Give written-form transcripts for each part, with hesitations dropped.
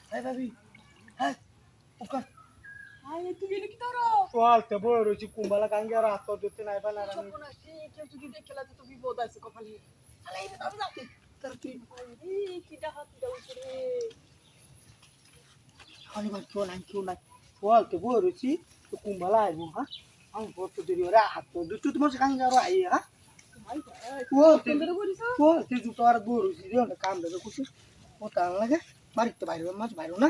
Hai babi. Hai. Bukan. Hai, তুমি এটা কি ধরো? Soal te boy রয়েছে কুম্বালা কাঙ্গে রাত দিতে নাই পালা সব আমি। না কি কেউ যদি দেখে লাতে তো বিপদ আছে কপালে। আলাই এটা আমি যাচ্ছি। তোর তুই এই কিটা হাত দাও করে। খালি মার কেউ নাই। Soal te boy রয়েছে তো কুম্বালা আইবো হ্যাঁ। আমি বড় দেরি ওরা হাত দিতে তোমার কাঙ্গে আর আই হ্যাঁ। ভাই ভাই ও তে সুন্দর করিস। ও তে জুতো আর boy রয়েছে রে কাম দেবে কিছু। ও তার লাগে বাড়িতে বাইরে মাছ বাইরে না।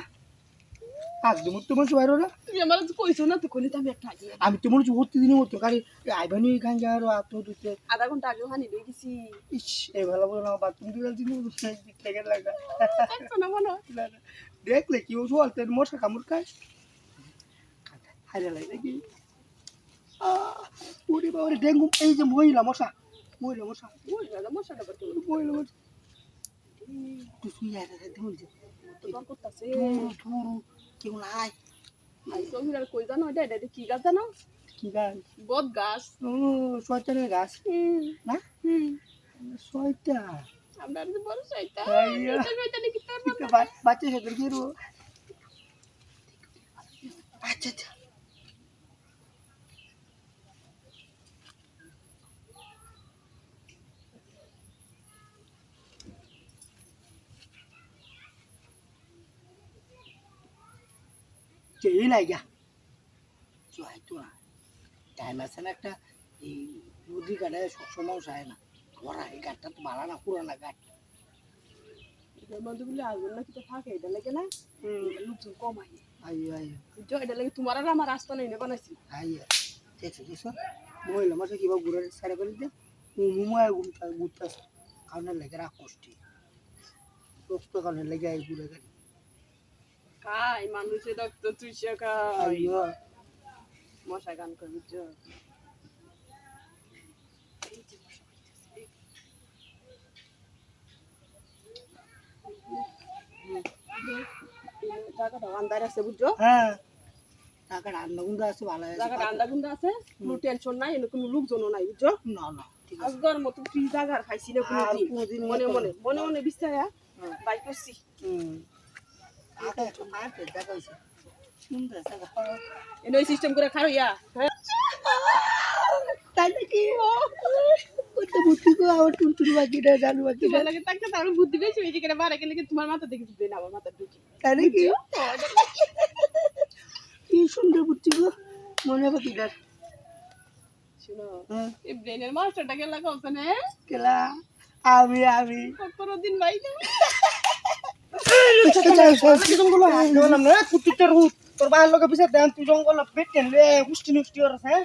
একদম তো মাছ বাইরে না। তুমি আমার কইছো না তো কইলে তো আমি একটা আগে আমি তো মনে হচ্ছে প্রতিদিনই মতো গাড়ি আইবানি কাঙ্গে আর আত দিতে আধা ঘন্টা আগে হানি লই গেছি। ইস এই ভালো বলে না বাথরুম দিয়ে দিন দেখে লাগা দেখছো না মনে হয়? না, না। দেখলে কি ও চলতে মশা কামড় খায় হাইরে লাগে কি ওরে বাবা ডেঙ্গু এই যে মহিলা মশা ওই দাদা মশাটা করতে মহিলা মশা তুই শুয়ে আয় দেখুন যে তো কম করতেছে। ধুরু কেউ নাই আই তো হিরার কই জানো এটা কি গাছ জানো? কি গাছ বট গাছ। ও শয়তানের গাছ না শয়তান আমরা তো বড় শয়তান। আইয়া। এটা শয়তান কি তোর কিন্তু বাচ্চা সাথে কি রো আচ্ছা আচ্ছা চেয়ে লাগা চুয়াই তো টাইম আছে না একটা এই নদী কাটে সবসময় যায় না ওরা এই গাছটা তো ভালো না পুরানা গাছ এটার মধ্যে বলে আগুন না কিছু থাকে এটা লাগে না লোকজন কম আই আইয়া আইয়া বুঝছো এটা লাগে তোমার আর আমার রাস্তা নেই না বানাইছি আইয়া দেখছো দেখছো মহিলা মাসে কিবা ঘুরে সারা করে দিয়ে মুমায় ঘুরতেছে কারণে লেগে রাখ কষ্টি রক্ত কারণে লেগে আই ঘুরে গাড়ি খাই মানুষের রক্ত চুষে খাই আইয়া মশা গান করে বুঝছো জায়গাটা আন্দার আছে বুঝছো হ্যাঁ টাকা রান্না গুন্ডা আছে ভালো আছে জায়গাটা আন্দা গুন্দা আছে কোনো টেনশন নাই এনে কোনো লোকজনও নাই বুঝছো না না ঠিক আছে আজকের মতো ফ্রি জায়গার খাইছি না আর কোনোদিন কোনোদিন মনে হতো মনে না। মনে মনে বিস্তারা হ্যাঁ। বাই করছি আগে আগে দেখা হয়েছে সুন্দর জায়গা এনে ওই সিস্টেম করে খারইয়া হ্যাঁ তাই নাকি ওই তো বুদ্ধি গো আমার টুনটুনি বাকিটা জানু বাকিটা তোমার লাগে তাকে তার বুদ্ধি বেশি হয়েছে কেন বারে গেলে তোমার মাথা দেখে দিবে না আমার মাথা ঢুকি তাই নাকি কি সুন্দর বুদ্ধি গো মনে বাকিটার শুনো হ্যাঁ এই ব্রেনের মাস্টারটা গেলা কখন হ্যাঁ কেলা আমি কতদিন দিন ভাই না জঙ্গল না কুত্তিটার তোর বাইরের লোকের পিছিয়ে দেন তুই জঙ্গল পেটেন লে হুষ্টি নুষ্টি ওর হ্যাঁ